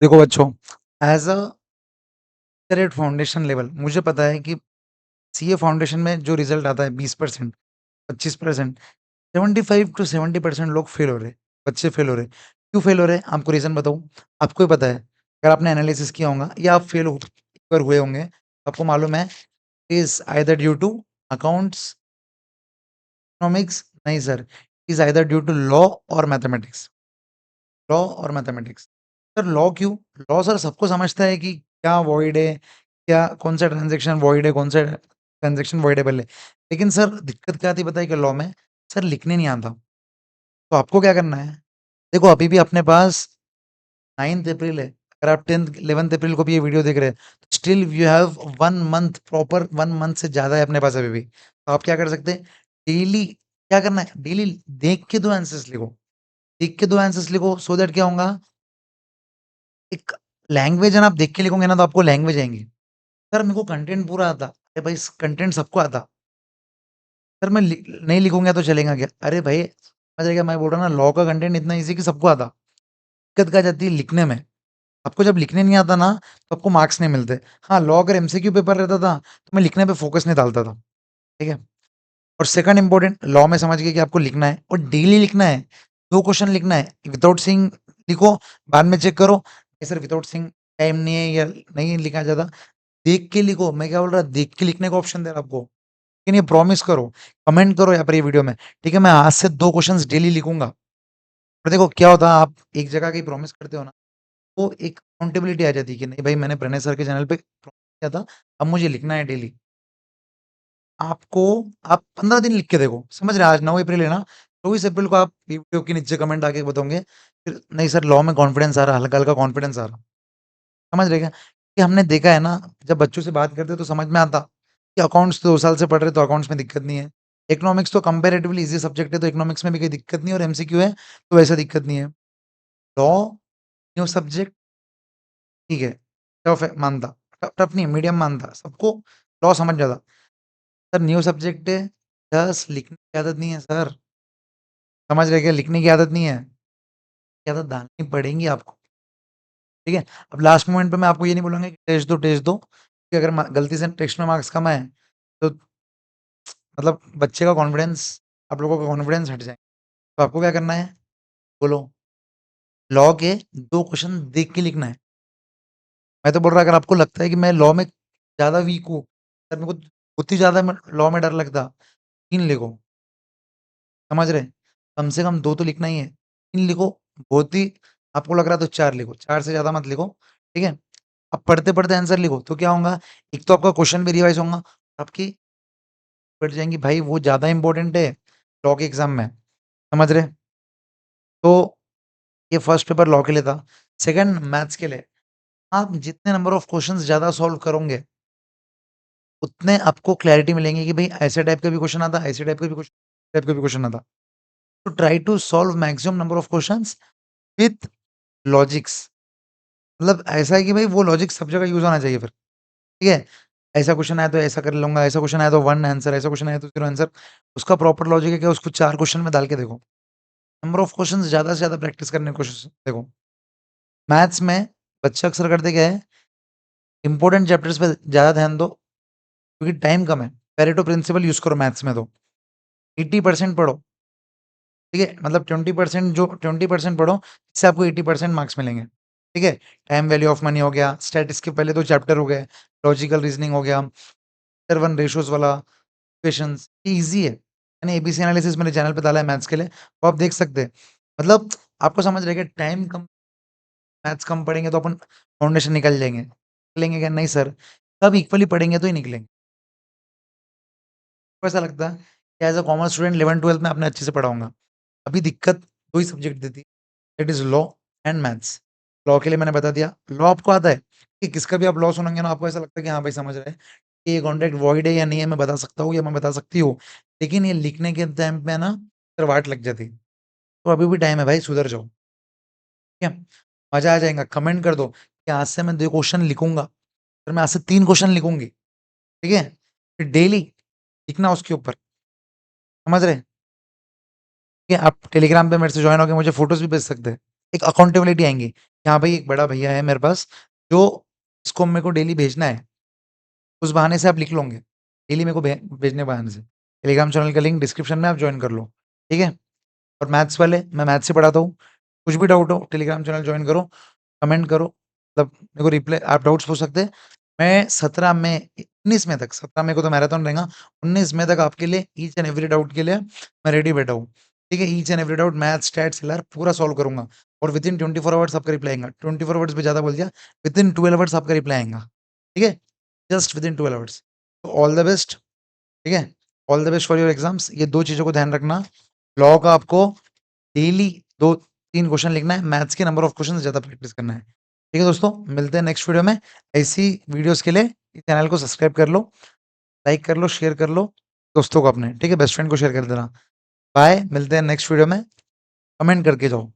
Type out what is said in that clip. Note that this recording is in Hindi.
देखो बच्चों, as a correct foundation level मुझे पता है कि सीए फाउंडेशन में जो रिज़ल्ट आता है 20%, 25%, 75 टू 70% लोग फेल हो रहे हैं, बच्चे फेल हो रहे हैं। क्यों फेल हो रहे हैं? आपको रीज़न बताऊँ? आपको ही पता है। अगर आपने एनालिसिस किया होगा या आप फेल हो एक बार हुए होंगे, आपको मालूम है is either due to accounts, economics नहीं sir, is either due to law और मैथमेटिक्स। लॉ और मैथमेटिक्स। सर लॉ क्यों? लॉ सर सबको समझता है कि क्या वॉइड है, क्या कौन-सा ट्रांज़ैक्शन वॉइड है, कौन-सा ट्रांज़ैक्शन वॉइडेबल है। लेकिन सर दिक्कत क्या आती है पता है क्या लॉ में? सर लिखने नहीं आता। तो आपको क्या करना है? देखो अभी भी अपने पास 9th अप्रैल है। अगर आप 10th 11th अप्रैल को भी ये वीडियो देख रहे हैं, तो still you have 1 month proper 1 month से ज़्यादा है अपने पास अभी भी। तो आप क्या कर सकते हैं? डेली क्या करना है? डेली देख के 2 आंसर्स लिखो। देख के 2 आंसर्स लिखो सो दैट क्या होगा एक लैंग्वेज है ना आप देख के लिखोगे ना तो आपको लैंग्वेज आएँगी। सर मेरे को कंटेंट पूरा आता। अरे भाई कंटेंट सबको आता। सर मैं नहीं लिखूँगा तो चलेगा क्या? अरे भाई समझ रहे क्या मैं बोल रहा हूँ ना लॉ का कंटेंट इतना ईज़ी है कि सबको आता। दिक्कत क्या आ जाती है लिखने में। आपको जब लिखने नहीं आता ना तो आपको मार्क्स नहीं मिलते। हाँ, लॉ अगर एमसीक्यू पेपर रहता था तो मैं लिखने पे फ़ोकस नहीं डालता था। ठीक है? और सेकंड इम्पोर्टेंट लॉ में समझ गए कि आपको लिखना है और डेली लिखना है। 2 क्वेश्चन लिखना है। विथआउट सीइंग लिखो, बाद में चेक करो। नहीं सर विथआउट सीइंग टाइम नहीं है या नहीं लिखा जाता। देख के लिखो, मैं क्या बोल रहा देख के लिखने का ऑप्शन दे रहा आपको। लेकिन ये प्रॉमिस करो, कमेंट करो यहाँ पर ये वीडियो में, ठीक है? मैं आज से 2 क्वेश्चन्स डेली लिखूँगा। और देखो क्या होता है आप एक जगह की प्रॉमिस करते हो ना, तो एक अकाउंटेबिलिटी आ जाती है कि नहीं भाई मैंने प्रणय सर के चैनल पे प्रॉमिस किया था, अब मुझे लिखना है डेली। आपको आप 15 दिन लिख के देखो, समझ रहे हैं आज 9 अप्रैल है ना, 24 अप्रैल को आप वीडियो के नीचे कमेंट आके बताओगे, फिर नहीं सर लॉ में कॉन्फिडेंस आ रहा, हल्का-हल्का कॉन्फिडेंस आ रहा। समझ रहे क्या? कि हमने देखा है ना, जब बच्चों से बात करते हैं तो समझ में आता कि अकाउंट्स 2 साल से पढ़ रहे तो अकाउंट्स में दिक्कत नहीं है। इकोनॉमिक्स तो कंपैरेटिवली ईज़ी सब्जेक्ट है तो इकोनॉमिक्स में भी कोई दिक्कत नहीं है और एमसीक्यू है तो वैसे दिक्कत नहीं है। लॉ न्यू सब्जेक्ट ठीक है, टफ है मानता, टफ नहीं मीडियम मानता, सबको लॉ समझ जाता। सर न्यू सब्जेक्ट है, बस लिखने की आदत नहीं है सर, समझ रहे क्या? लिखने की आदत नहीं है, ये आदत डालनी पड़ेंगी आपको, ठीक है? अब लास्ट मोमेंट पे मैं आपको ये नहीं बोलूँगा कि टेस्ट दो, कि अगर म गलती से टेस्ट में मार्क्स कम आए, तो मतलब बच्चे का कॉन्फिडेंस आप लोगों का कॉन्फिडेंस हट जाए। तो आपको क्या करना है? बोलो, लॉ के 2 क्वेश्चन देख के लिखना है। मैं तो बोल रहा अगर आपको लगता है कि मैं लॉ में ज़्यादा वीक हूँ, सर मेरे को बहुत ही ज़्यादा म लॉ में डर लगता, 3 लिखो, समझ रहे? कम से कम 2 तो लिखना ही है, 3 लिखो, बहुत ही आपको लग रहा है तो 4 लिखो, 4 से ज़्यादा मत लिखो, ठीक है? अब पढ़ते-पढ़ते आंसर लिखो, तो क्या होगा, एक तो आपका क्वेश्चन भी रिवाइज़ होगा, आपकी बढ़ जाएँगी भाई वो ज़्यादा इम्पोर्टेंट है लॉ के एग्ज़ाम में, समझ रहे? तो ये फर्स्ट पेपर लॉ के लिए था। सेकंड मैथ्स के लिए, आप जितने नंबर ऑफ क्वेश्चन्स ज़्यादा सॉल्व करोगे उतने आपको क्लैरिटी मिलेंगी कि भई ऐसे टाइप का भी क्वेश्चन आता, ऐसे टाइप का भी क्वेश्चन आता। तो try to solve maximum number of questions with logics मतलब ऐसा है कि भई वो लॉजिक सब जगह यूज़ होना चाहिए फिर, ठीक है? ऐसा क्वेश्चन आया तो ऐसा कर लूँगा, ऐसा क्वेश्चन आया तो 1 आंसर, ऐसा क्वेश्चन आया तो 0 आंसर। उसका प्रॉपर लॉजिक है कि उसको 4 क्वेश्चन में डाल के देखो। नंबर ऑफ क्वेश्चन्स ज़्यादा से ज़्यादा प्रैक्टिस करने की कोशिश देखो। मैथ्स में बच्चे अक्सर करते क्या है, इम्पोर्टेंट चैप्टर्स पे ज़्यादा ध्यान दो क्योंकि टाइम कम है। पेरेटो प्रिंसिपल यूज़ करो मैथ्स में तो। 80% पढ़ो, ठीक है? मतलब 20% जो 20% पढ़ो, इससे आपको 80% मार्क्स मिलेंगे, ठीक है? टाइम वैल्यू ऑफ मनी हो गया, स्टैटिस्टिक्स के पहले 2 चैप्टर हो गए, लॉजिकल रीज़निंग हो गया, टाइप 1 रेशियोज़ वाला इक्वेशंस ये ईज़ी है। मैंने एबीसी एनालिसिस मेरे चैनल पे डाला है मैथ्स के लिए, वो आप देख सकते हैं। मतलब आपको समझ रहेगा टाइम कम मैथ्स कम पढ़ेंगे तो अपन फाउंडेशन निकल जाएँगे। निकलेंगे क्या? नहीं सर, सब इक्वली पढ़ेंगे तो ही निकलेंगे। आपको ऐसा लगता है कि as a commerce student 11th-12th में आपने अच्छे से पढ़ा होगा। अभी दिक्कत 2 ही सब्जेक्ट देती है, that is law and maths. Law के लिए मैंने बता दिया, लॉ आपको आता है कि किसका भी आप लॉ सुनेंगे ना आपको ऐसा लगता है कि हाँ भाई समझ रहे हैं, कि ये कॉन्ट्रैक्ट वॉइड है या नहीं है मैं बता सकता हूँ या मैं बता सकती हूँ। लेकिन ये लिखने के टाइम पे ना फिर वाट लग जाती है। तो अभी भी टाइम है भाई सुधर जाओ, ठीक है? मज़ा आ जाएगा, कमेंट कर दो कि आज से मैं 2 क्वेश्चन लिखूँगा, फिर मैं आज से 3 क्वेश्चन लिखूँगी, ठीक है? फिर डेली लिखना उसके ऊपर, समझ रहे? ठीक है, आप टेलीग्राम पे मेरे से जॉइन होके मुझे फ़ोटोज़ भी भेज सकते हैं। एक अकाउंटेबिलिटी आएँगी कि हाँ भाई, एक बड़ा भैया है मेरे पास, जो इसको मेरे को डेली भेजना है, उस बहाने से आप लिख लोगे, डेली मेरे को भेजने के बहाने से। टेलीग्राम चैनल का लिंक डिस्क्रिप्शन में आप जॉइन कर लो, ठीक है? और मैथ्स वाले, मैं मैथ्स से पढ़ाता हूँ, कुछ भी डाउट हो टेलीग्राम चैनल जॉइन करो, कमेंट करो, मतलब मेरे को रिप्लाई, आप डाउट्स पूछ सकते हैं। मैं 17 मई 19 मई तक, 17 मई को तो मैराथन रहेगा, 19 मई तक आपके लिए ईच एंड एवरी डाउट के लिए मैं रेडी बैठा हूँ, ठीक है? Each and every doubt maths, stats, LR पूरा सॉल्व करूँगा और विदिन 24 आवर्स आपका रिप्लाई आएगा। 24 आवर्स भी ज़्यादा बोल दिया, विदिन 12 आवर्स आपका रिप्लाई आएगा, ठीक है? Just within 12 hours. तो ऑल द बेस्ट, ठीक है? All the best for your exams. ये 2 चीज़ों को ध्यान रखना, लॉ का आपको डेली 2-3 क्वेश्चन लिखना है, मैथ्स के नंबर ऑफ क्वेश्चन ज़्यादा प्रैक्टिस करना है। ठीक है दोस्तों, मिलते हैं नेक्स्ट वीडियो में। ऐसी वीडियोज़ के लिए चैनल को सब्सक्राइब कर लो, लाइक कर लो, शेयर कर लो दोस्तों को अपने, ठीक है? बेस्ट फ्रेंड को शेयर कर देना। बाय, मिलते हैं नेक्स्ट वीडियो में, कमेंट करके जाओ।